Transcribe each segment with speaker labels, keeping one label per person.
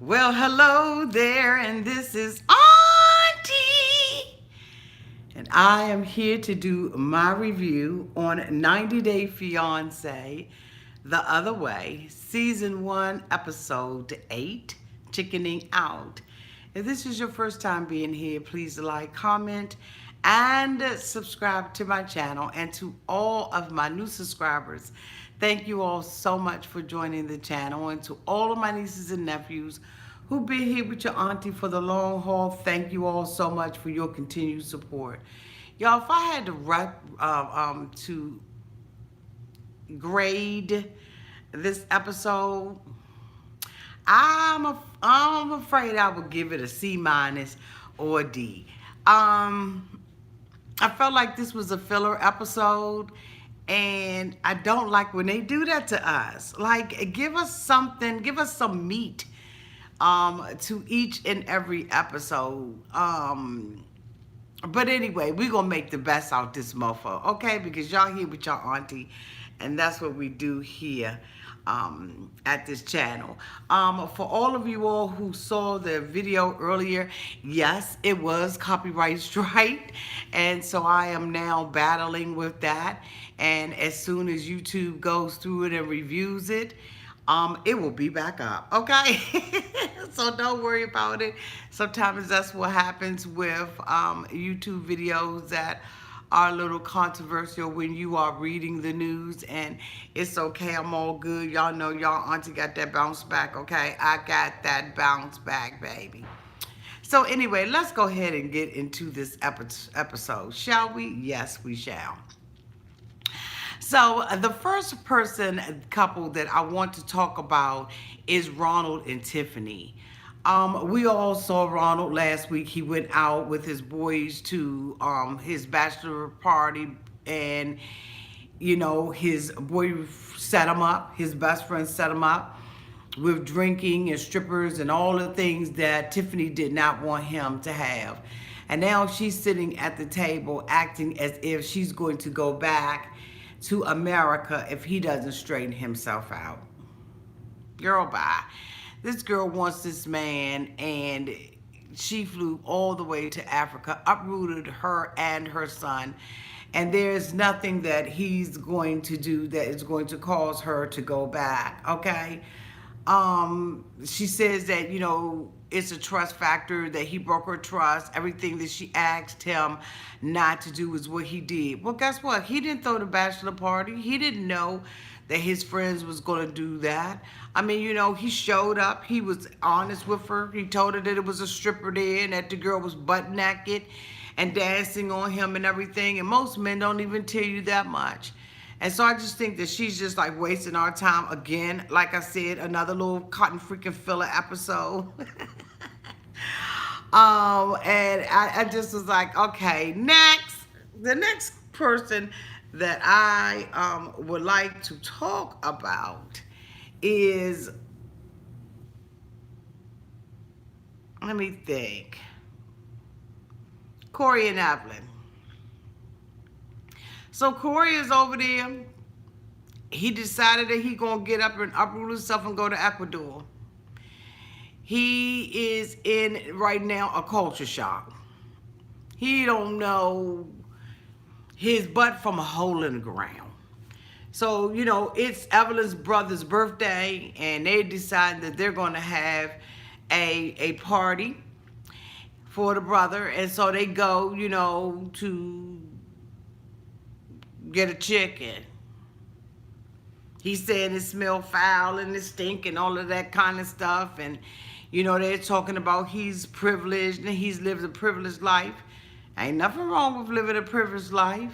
Speaker 1: Well, hello there, and this is Auntie. And I am here to do my review on 90 Day Fiancé, The Other Way, Season 1, Episode 8, Chickening Out. If this is your first time being here, please like, comment, and subscribe to my channel. And to all of my new subscribers, thank you all so much for joining the channel. And to all of my nieces and nephews who've been here with your auntie for the long haul, thank you all so much for your continued support. Y'all, if I had to grade this episode, I'm afraid I would give it a C minus or a D. I felt like this was a filler episode, and I don't like when they do that to us. Like, give us something, give us some meat to each and every episode. But anyway, we're going to make the best out this mofo, okay? Because y'all here with y'all auntie, and that's what we do here at this channel. For all of you all who saw the video earlier, yes, it was copyright strike, and so I am now battling with that. And as soon as YouTube goes through it and reviews it, it will be back up, okay? So don't worry about it. Sometimes that's what happens with YouTube videos that are a little controversial when you are reading the news, and it's okay, I'm all good. Y'all know y'all auntie got that bounce back, okay? I got that bounce back, baby. So anyway, let's go ahead and get into this episode, shall we? Yes, we shall. So the first couple that I want to talk about is Ronald and Tiffany. We all saw Ronald last week. He went out with his boys to his bachelor party, and you know, his boy set him up, his best friend set him up with drinking and strippers and all the things that Tiffany did not want him to have. And now she's sitting at the table acting as if she's going to go back to America if he doesn't straighten himself out. Girl, bye. This girl wants this man, and she flew all the way to Africa, uprooted her and her son, and there's nothing that he's going to do that is going to cause her to go back, okay? She says that, you know, it's a trust factor, that he broke her trust. Everything that she asked him not to do is what he did. Well, guess what? He didn't throw the bachelor party. He didn't know that his friends was going to do that. I mean, you know, he showed up. He was honest with her. He told her that it was a stripper there and that the girl was butt naked and dancing on him and everything. And most men don't even tell you that much. And so I just think that she's just like wasting our time again. Like I said, another little cotton freaking filler episode. And I just was like, okay, next. The next person that I would like to talk about is, let me think, Corey and Evelyn. So Corey is over there. He decided that he gonna get up and uproot himself and go to Ecuador. He is in right now a culture shock. He don't know his butt from a hole in the ground. So, you know, it's Evelyn's brother's birthday, and they decide that they're gonna have a party for the brother, and so they go, you know, to get a chicken. He's saying it smell foul and it stink and all of that kind of stuff. And, you know, they're talking about he's privileged and he's lived a privileged life. Ain't nothing wrong with living a privileged life.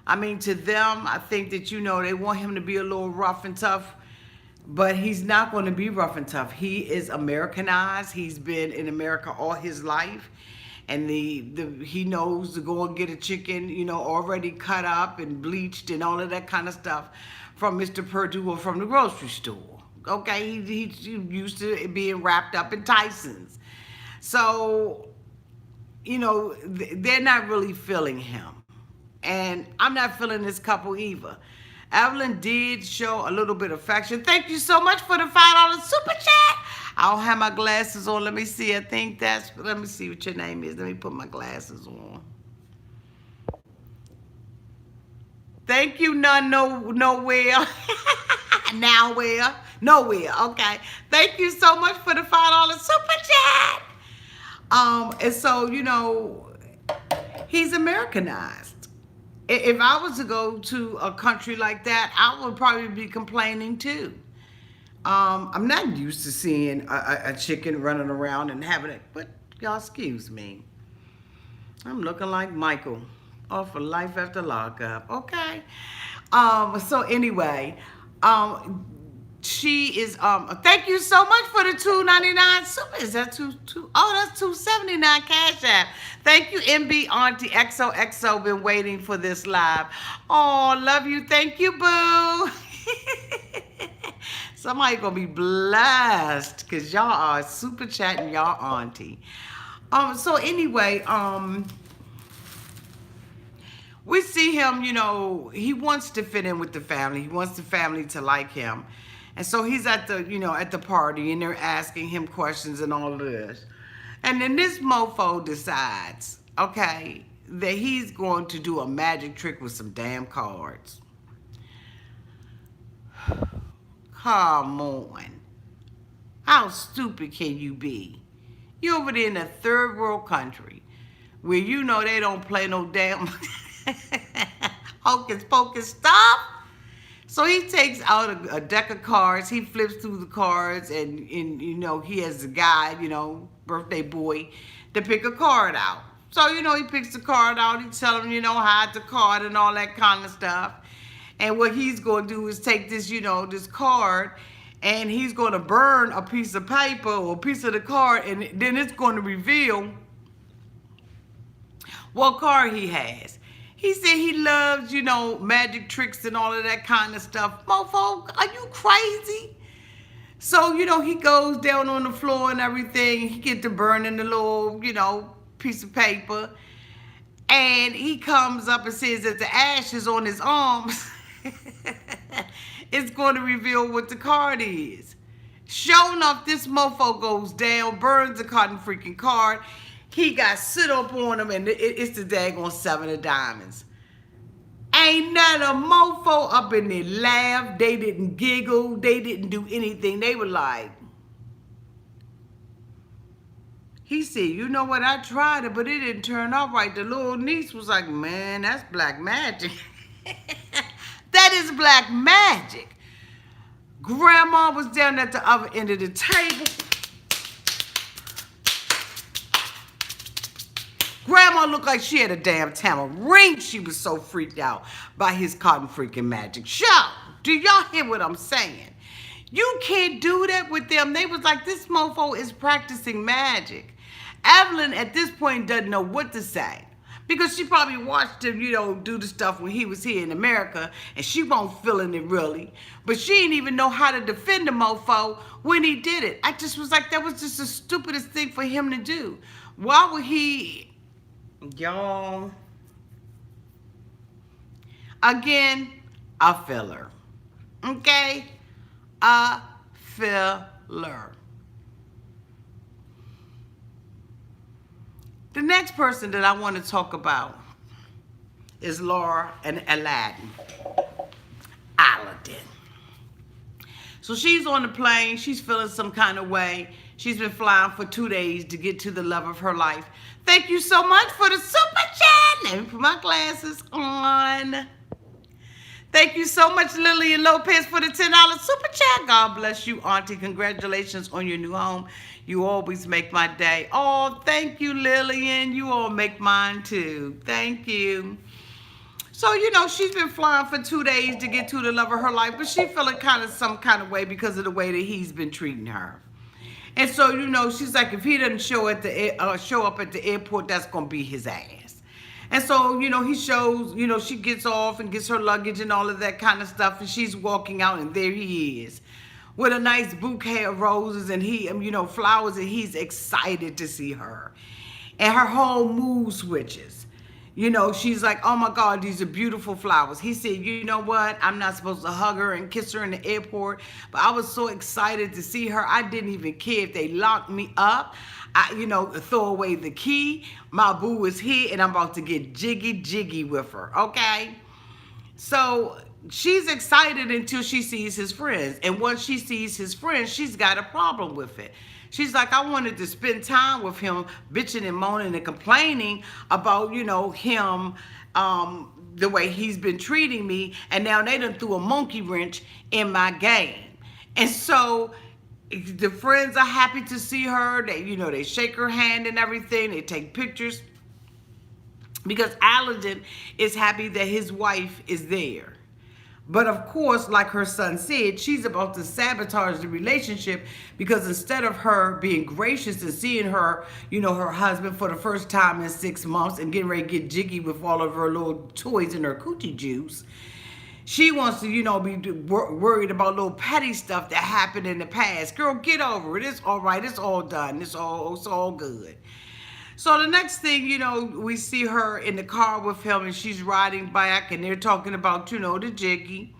Speaker 1: I mean, to them, I think that, you know, they want him to be a little rough and tough, but he's not going to be rough and tough. He is Americanized. He's been in America all his life. And he knows to go and get a chicken, you know, already cut up and bleached and all of that kind of stuff from Mr. Perdue or from the grocery store. Okay, he's used to it being wrapped up in Tyson's. So, you know, they're not really feeling him. And I'm not feeling this couple either. Evelyn did show a little bit of affection. Thank you so much for the $5 super chat. I don't have my glasses on. Let me see. I think that's, let me see what your name is. Let me put my glasses on. Thank you, none, nowhere. Now where? Nowhere. Okay. Thank you so much for the $5 super chat. And so, he's Americanized. If I was to go to a country like that, I would probably be complaining too. I'm not used to seeing a chicken running around and having it, but y'all excuse me. I'm looking like Michael off of Life After Lockup. Okay. So anyway, she is thank you so much for the $2.99 super. Is that two? Oh, that's $2.79 Cash App. Thank you, MB Auntie XOXO. Been waiting for this live. Oh, love you. Thank you, boo. Somebody gonna be blessed because y'all are super chatting y'all auntie. So anyway, we see him, he wants to fit in with the family. He wants the family to like him. And so he's at the, at the party and they're asking him questions and all of this. And then this mofo decides, okay, that he's going to do a magic trick with some damn cards. Come on. How stupid can you be? You over there in a third world country where they don't play no damn hocus pocus stuff. So he takes out a deck of cards. He flips through the cards and he has a guy, birthday boy, to pick a card out. So, he picks the card out. He tells him, hide the card and all that kind of stuff. And what he's going to do is take this, this card, and he's going to burn a piece of paper or a piece of the card, and then it's going to reveal what card he has. He said he loves, magic tricks and all of that kind of stuff. Mofo, are you crazy? So, he goes down on the floor and everything. He gets to burning the little, piece of paper. And he comes up and says that the ashes on his arms is going to reveal what the card is. Sure enough, this mofo goes down, burns the cotton freaking card. He got sit up on him, and it's the daggone 7 of diamonds. Ain't not a mofo up in there laugh. They didn't giggle. They didn't do anything. They were like, he said, you know what, I tried it, but it didn't turn out right. The little niece was like, man, that's black magic. That is black magic. Grandma was down at the other end of the table. Grandma looked like she had a damn tamarind. She was so freaked out by his cotton freaking magic. Sure, do y'all hear what I'm saying? You can't do that with them. They was like, this mofo is practicing magic. Evelyn at this point doesn't know what to say because she probably watched him, do the stuff when he was here in America, and she won't feeling it really. But she didn't even know how to defend the mofo when he did it. I just was like, that was just the stupidest thing for him to do. Why would he, y'all? Again, a filler. Okay? A filler. The next person that I want to talk about is Laura and Alladin. Alladin. So she's on the plane. She's feeling some kind of way. She's been flying for 2 days to get to the love of her life. Thank you so much for the super chat. Let me put my glasses on. Thank you so much, Lillian Lopez, for the $10 super chat. God bless you, Auntie. Congratulations on your new home. You always make my day. Oh, thank you, Lillian. You all make mine, too. Thank you. So, she's been flying for 2 days to get to the love of her life, but she's feeling some kind of way because of the way that he's been treating her. And so, she's like, if he doesn't show up at the airport, that's going to be his ass. And so, he shows, she gets off and gets her luggage and all of that kind of stuff. And she's walking out, and there he is with a nice bouquet of roses and flowers. And he's excited to see her. And her whole mood switches. She's like, oh my God, these are beautiful flowers. He said, you know what? I'm not supposed to hug her and kiss her in the airport, but I was so excited to see her. I didn't even care if they locked me up. Throw away the key. My boo is here and I'm about to get jiggy with her, okay? So she's excited until she sees his friends. And once she sees his friends, she's got a problem with it. She's like, I wanted to spend time with him, bitching and moaning and complaining about, him, the way he's been treating me. And now they done threw a monkey wrench in my game. And so the friends are happy to see her. They shake her hand and everything. They take pictures. Because Alladin is happy that his wife is there. But of course, like her son said, she's about to sabotage the relationship because instead of her being gracious and seeing her, her husband for the first time in 6 months and getting ready to get jiggy with all of her little toys and her coochie juice, she wants to, be worried about little petty stuff that happened in the past. Girl, get over it. It's all right. It's all done. It's all good. So the next thing, we see her in the car with him and she's riding back and they're talking about, the jiggy.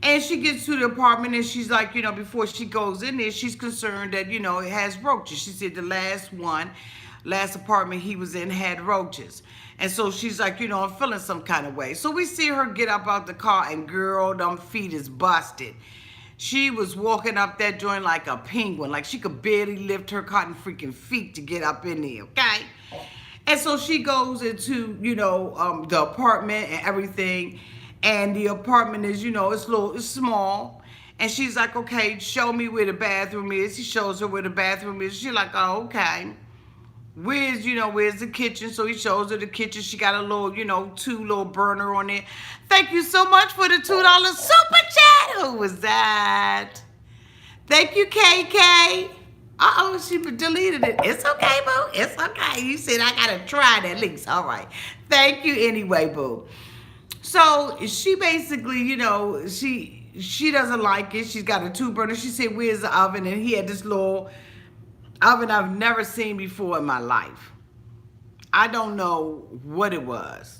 Speaker 1: And she gets to the apartment and she's like, before she goes in there, she's concerned that, it has roaches. She said the last apartment he was in had roaches. And so she's like, I'm feeling some kind of way. So we see her get up out the car and girl, them feet is busted. She was walking up that joint like a penguin. Like she could barely lift her cotton freaking feet to get up in there, okay? And so she goes into, the apartment and everything. And the apartment is, it's small. And she's like, okay, show me where the bathroom is. He shows her where the bathroom is. She's like, oh, okay. Where's the kitchen? So he shows her the kitchen. She got a little, 2 little burner on it. Thank you so much for the $2 super chat. Who was that? Thank you, KK. Uh-oh, she deleted it. It's okay, boo. It's okay. You said I got to try it at least. All right. Thank you anyway, boo. So she basically, she doesn't like it. She's got a 2 burner. She said, where's the oven? And he had this little oven I've never seen before in my life. I don't know what it was.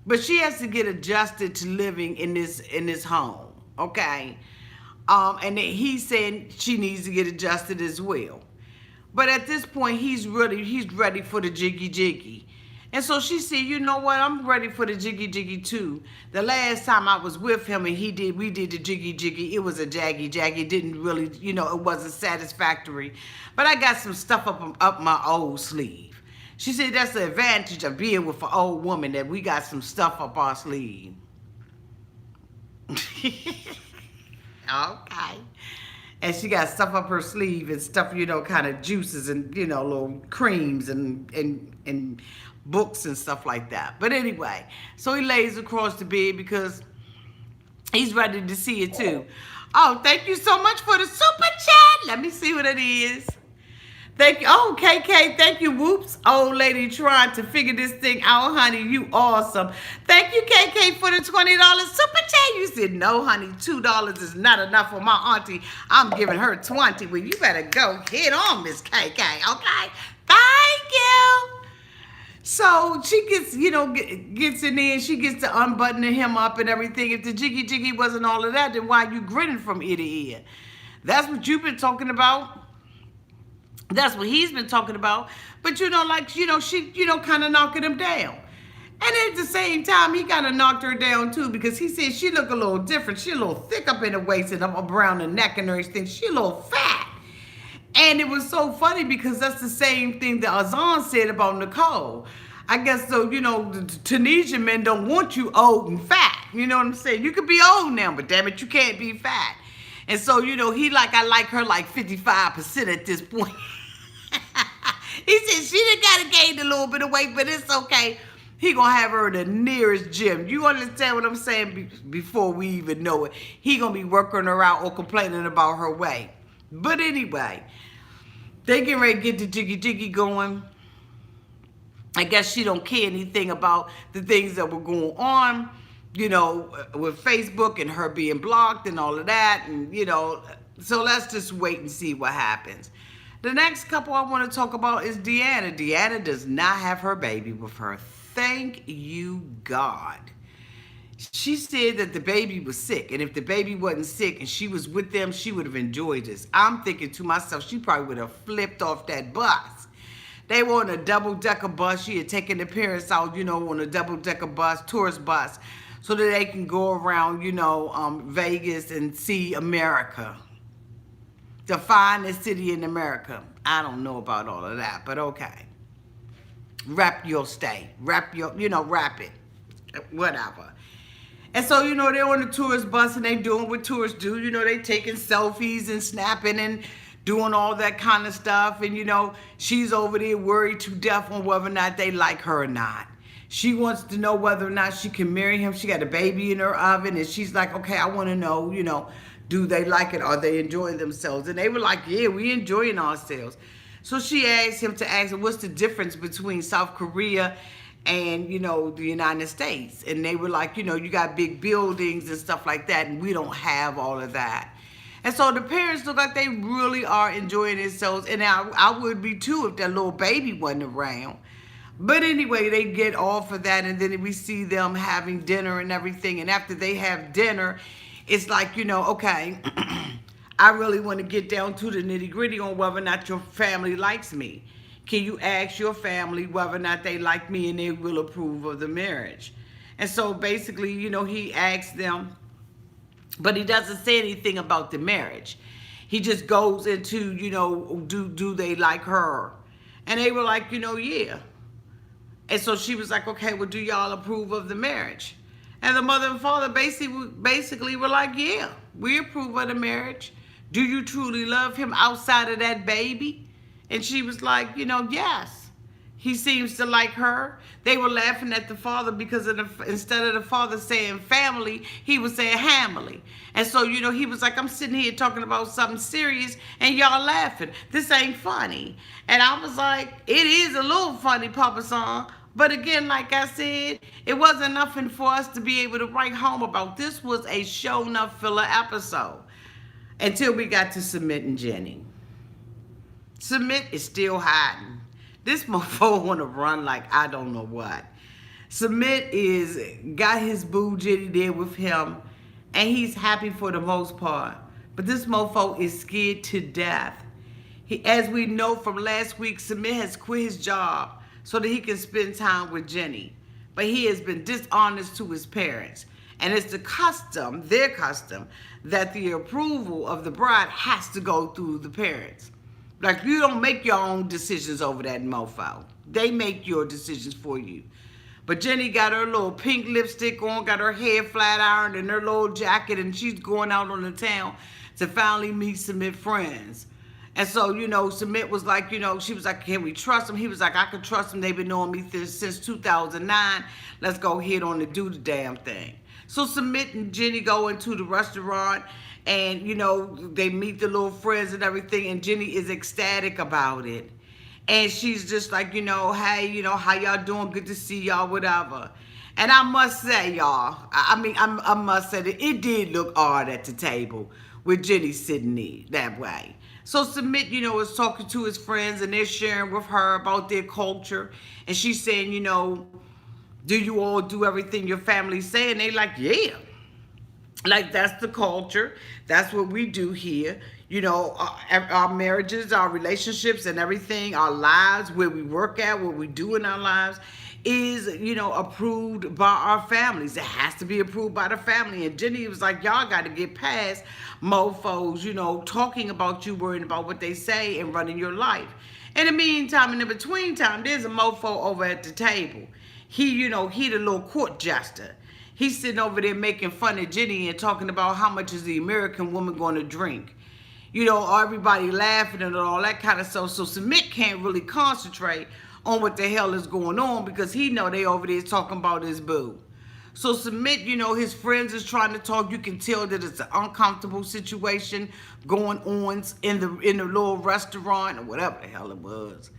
Speaker 1: But she has to get adjusted to living in this home, okay? And he said she needs to get adjusted as well. But at this point, he's ready for the jiggy. And so she said, you know what? I'm ready for the jiggy too. The last time I was with him and we did the jiggy. It was a jaggy. It didn't really, it wasn't satisfactory. But I got some stuff up my old sleeve. She said that's the advantage of being with an old woman, that we got some stuff up our sleeve. Okay. And she got stuff up her sleeve and stuff, kind of juices and, little creams and books and stuff like that. But anyway, so he lays across the bed because he's ready to see it too. Oh, thank you so much for the super chat. Let me see what it is. Thank you. Oh, KK, thank you. Whoops. Old lady trying to figure this thing out, honey. You awesome. Thank you, KK, for the $20 super chat. You said, no, honey, $2 is not enough for my auntie. I'm giving her 20. Well, you better go hit on Miss KK, okay? Thank you. So she gets, gets in there and she gets to unbuttoning him up and everything. If the jiggy wasn't all of that, then why are you grinning from ear to ear? That's what you've been talking about. That's what he's been talking about. But, she, kind of knocking him down. And at the same time, he kind of knocked her down, too, because he said she look a little different. She a little thick up in the waist and up around the neck and everything. She a little fat. And it was so funny because that's the same thing that Azan said about Nicole. I guess so, the Tunisian men don't want you old and fat. You know what I'm saying? You could be old now, but damn it, you can't be fat. And so, I like her like 55% at this point. He said she done got to gain a little bit of weight, but it's okay. He gonna have her in the nearest gym. You understand what I'm saying? Before we even know it, he gonna be working her out or complaining about her weight. But anyway, they getting ready to get the jiggy going. I guess she don't care anything about the things that were going on, with Facebook and her being blocked and all of that. And, so let's just wait and see what happens. The next couple I want to talk about is Deanna. Deanna does not have her baby with her. Thank you, God. She said that the baby was sick, and if the baby wasn't sick and she was with them, she would have enjoyed this. I'm thinking to myself, she probably would have flipped off that bus. They were on a double-decker bus. She had taken the parents out, on a double-decker bus, tourist bus, so that they can go around, Vegas and see America, the finest city in America. I don't know about all of that, but okay. Wrap your stay. Wrap it. Whatever. And so, they're on the tourist bus and they doing what tourists do. They taking selfies and snapping and doing all that kind of stuff. And, she's over there worried to death on whether or not they like her or not. She wants to know whether or not she can marry him. She got a baby in her oven and she's like, okay, I want to know, do they like it? Are they enjoying themselves? And they were like, yeah, we enjoying ourselves. So she asked him to ask him, what's the difference between South Korea and, the United States? And they were like, you got big buildings and stuff like that, and we don't have all of that. And so the parents look like they really are enjoying themselves. And I would be too if that little baby wasn't around. But anyway, they get off of that, and then we see them having dinner and everything. And after they have dinner, it's like, okay, I really want to get down to the nitty-gritty on whether or not your family likes me. Can you ask your family whether or not they like me and they will approve of the marriage? And so basically, he asks them, but he doesn't say anything about the marriage. He just goes into, do they like her? And they were like, yeah. And so she was like, okay, well, do y'all approve of the marriage? And the mother and father basically were like, yeah, we approve of the marriage. Do you truly love him outside of that baby? And she was like, yes. He seems to like her. They were laughing at the father because instead of the father saying family, he was saying hamily. And so, he was like, I'm sitting here talking about something serious and y'all laughing. This ain't funny. And I was like, it is a little funny, Papa Son. But again, like I said, it wasn't nothing for us to be able to write home about. This was a show enough filler episode until we got to Submit and Jenny. Submit is still hiding. This mofo want to run like I don't know what. Submit got his boo Jenny there with him, and he's happy for the most part. But this mofo is scared to death. As we know from last week, Submit has quit his job so that he can spend time with Jenny. But he has been dishonest to his parents. And it's their custom, that the approval of the bride has to go through the parents. Like, you don't make your own decisions over that mofo. They make your decisions for you. But Jenny got her little pink lipstick on, got her hair flat ironed and her little jacket, and she's going out on the town to finally meet Submit friends. And so, Submit was like, she was like, can we trust him? He was like, I can trust him. They've been knowing me since 2009. Let's go ahead on and do the damn thing. So Submit and Jenny go into the restaurant and, they meet the little friends and everything. And Jenny is ecstatic about it. And she's just like, hey, how y'all doing? Good to see y'all, whatever. And I must say, y'all, I must say that it did look odd at the table with Jenny sitting there that way. So Submit, is talking to his friends and they're sharing with her about their culture. And she's saying, do you all do everything your family say? And they like, yeah. Like, that's the culture. That's what we do here. Our marriages, our relationships and everything, our lives, where we work at, what we do in our lives is, approved by our families. It has to be approved by the family. And Jenny was like, y'all got to get past mofos, talking about you, worrying about what they say and running your life. In the meantime, in the between time, there's a mofo over at the table. He the little court jester. He's sitting over there making fun of Jenny and talking about how much is the American woman going to drink. Everybody laughing and all that kind of stuff. So Submit can't really concentrate on what the hell is going on because he know they over there talking about his boo. So Submit, his friends is trying to talk. You can tell that it's an uncomfortable situation going on in the little restaurant or whatever the hell it was.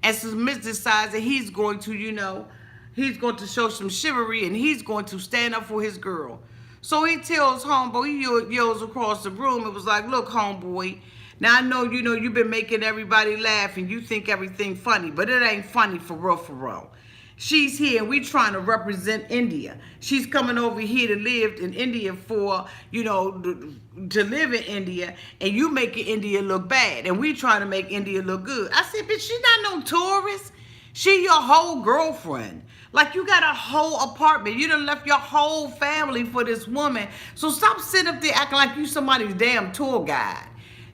Speaker 1: And Submit decides that he's going to, he's going to show some chivalry and he's going to stand up for his girl. So he tells homeboy, he yells across the room, it was like, look, homeboy, Now I know you've been making everybody laugh and you think everything funny, but it ain't funny for real, for real. She's here and we trying to represent India. She's coming over here to live in India for, to live in India, and you making India look bad, and we trying to make India look good. I said, bitch, she's not no tourist. She your whole girlfriend. Like, you got a whole apartment. You done left your whole family for this woman. So stop sitting up there acting like you somebody's damn tour guide.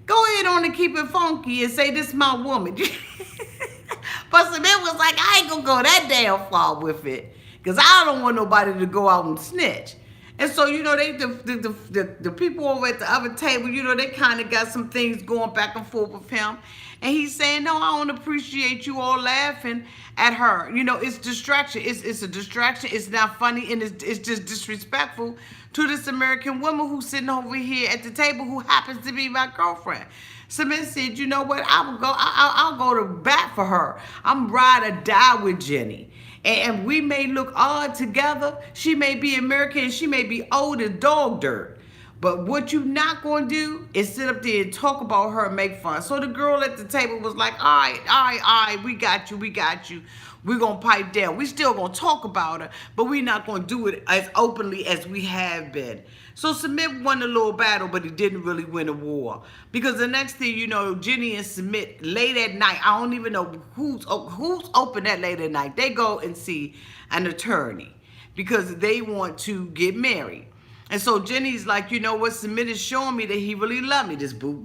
Speaker 1: Go ahead on and keep it funky and say, this my woman. But Samir was like, I ain't gonna go that damn far with it, because I don't want nobody to go out and snitch. And so, the people over at the other table, they kind of got some things going back and forth with him. And he's saying, no, I don't appreciate you all laughing at her. It's distraction. It's a distraction. It's not funny, and it's just disrespectful to this American woman who's sitting over here at the table, who happens to be my girlfriend. Samantha said, you know what? I'll go to bat for her. I'm ride or die with Jenny. And we may look odd together. She may be American and she may be old as dog dirt. But what you not going to do is sit up there and talk about her and make fun. So the girl at the table was like, all right, we got you. We're going to pipe down. We still going to talk about her, but we're not going to do it as openly as we have been. So Submit won the little battle, but he didn't really win a war. Because the next thing you know, Jenny and Submit, late at night, I don't even know who's open that late at night. They go and see an attorney because they want to get married. And so Jenny's like, you know what, Submit is showing me that he really loved me.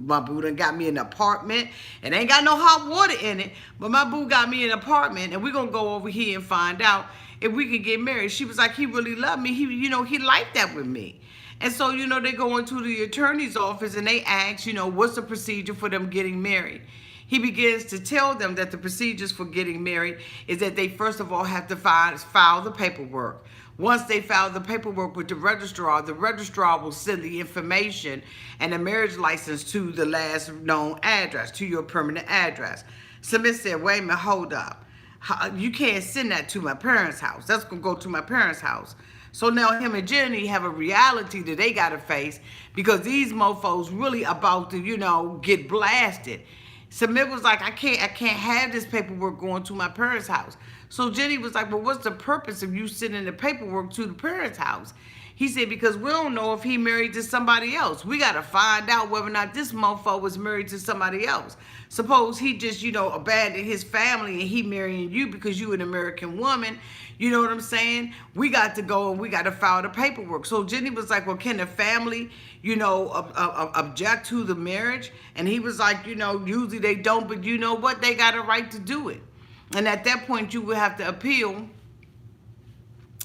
Speaker 1: My boo done got me an apartment. It ain't got no hot water in it, but my boo got me an apartment, and we're going to go over here and find out if we can get married. She was like, he really loved me. He liked that with me. And so, they go into the attorney's office and they ask, what's the procedure for them getting married? He begins to tell them that the procedures for getting married is that they first of all have to file the paperwork. Once they file the paperwork with the registrar will send the information and the marriage license to the last known address, to your permanent address. Smith said, wait a minute, hold up. You can't send that to my parents' house. That's going to go to my parents' house. So now him and Jenny have a reality that they got to face, because these mofos really about to, get blasted. Submit was like, I can't have this paperwork going to my parents' house. So Jenny was like, well, what's the purpose of you sending the paperwork to the parents' house? He said, because we don't know if he married to somebody else. We got to find out whether or not this mofo was married to somebody else. Suppose he just, abandoned his family and he marrying you because you an American woman. You know what I'm saying? We got to go and we got to file the paperwork. So Jenny was like, well, can the family, object to the marriage? And he was like, usually they don't, but you know what? They got a right to do it. And at that point, you would have to appeal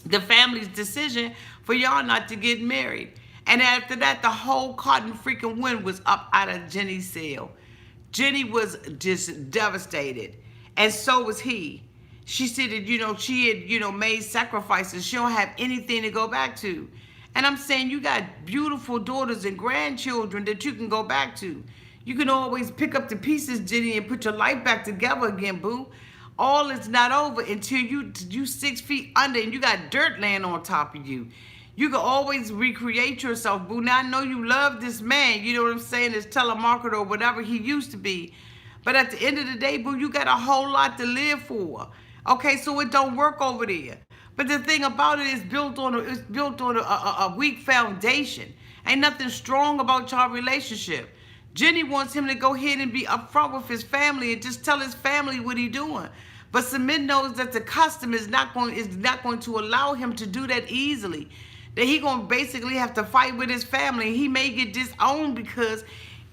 Speaker 1: the family's decision for y'all not to get married. And after that, the whole cotton freaking wind was up out of Jenny's sail. Jenny was just devastated. And so was he. She said that, she had, made sacrifices. She don't have anything to go back to. And I'm saying, you got beautiful daughters and grandchildren that you can go back to. You can always pick up the pieces, Jenny, and put your life back together again, boo. All is not over until you 6 feet under and you got dirt laying on top of you. You can always recreate yourself, boo. Now, I know you love this man, you know what I'm saying, this telemarketer or whatever he used to be. But at the end of the day, boo, you got a whole lot to live for. Okay, so it don't work over there. But the thing about it is built on a weak foundation. Ain't nothing strong about y'all relationship. Jenny wants him to go ahead and be upfront with his family and just tell his family what he's doing. But Samit knows that the custom is not going to allow him to do that easily. That he going to basically have to fight with his family. He may get disowned because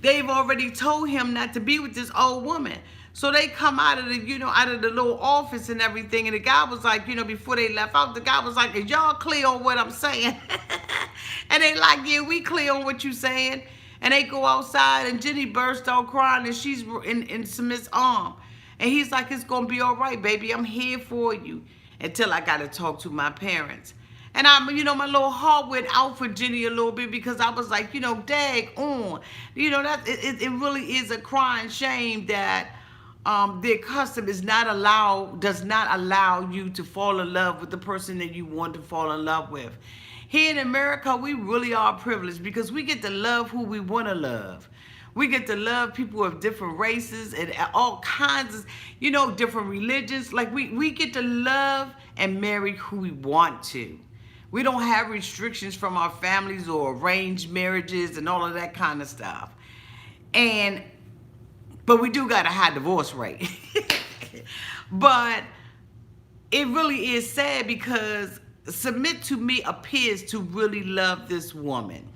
Speaker 1: they've already told him not to be with this old woman. So they come out of the, out of the little office and everything. And the guy was like, before they left out, the guy was like, is y'all clear on what I'm saying? And they like, yeah, we clear on what you saying. And they go outside and Jenny burst out crying and she's in Smith's arm. And he's like, it's going to be all right, baby. I'm here for you until I got to talk to my parents. And my little heart went out for Jenny a little bit because I was like, dag on. That it really is a crying shame that their custom does not allow you to fall in love with the person that you want to fall in love with. Here in America, we really are privileged because we get to love who we want to love. We get to love people of different races and all kinds of, different religions. Like we get to love and marry who we want to. We don't have restrictions from our families or arranged marriages and all of that kind of stuff. But we do got a high divorce rate. But it really is sad because Submit to Me appears to really love this woman.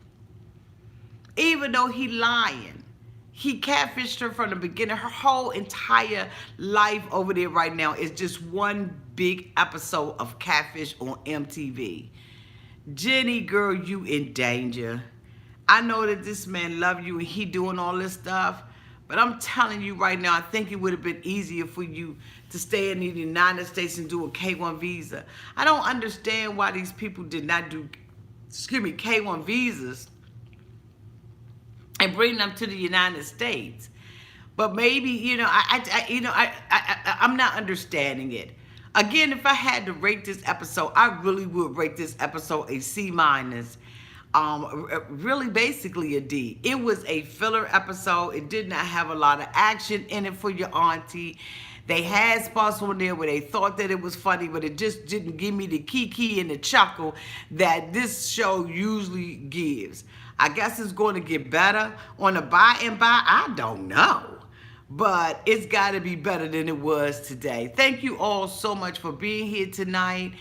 Speaker 1: Even though he lying. He catfished her from the beginning. Her whole entire life over there right now is just one big episode of catfish on MTV. Jenny, girl, you in danger. I know that this man love you and he doing all this stuff, but I'm telling you right now, I think it would have been easier for you to stay in the United States and do a K-1 visa. I don't understand why these people did not do, K-1 visas and bring them to the United States. But maybe, I'm not understanding it. Again, if I had to rate this episode, I really would rate this episode a C-. Really basically a D. It was a filler episode. It did not have a lot of action in it for your auntie. They had spots on there where they thought that it was funny, but it just didn't give me the kiki and the chuckle that this show usually gives. I guess it's going to get better on the by and by. I don't know. But it's got to be better than it was today. Thank you all so much for being here tonight.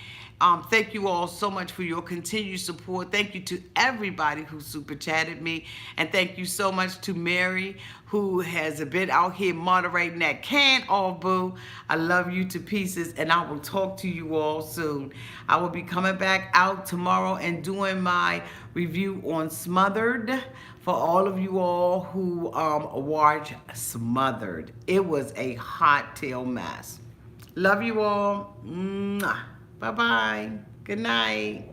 Speaker 1: Thank you all so much for your continued support. Thank you to everybody who super chatted me. And thank you so much to Mary, who has been out here moderating that can all boo. I love you to pieces, and I will talk to you all soon. I will be coming back out tomorrow and doing my review on Smothered for all of you all who watch Smothered. It was a hot tail mess. Love you all. Mwah. Bye-bye. Good night.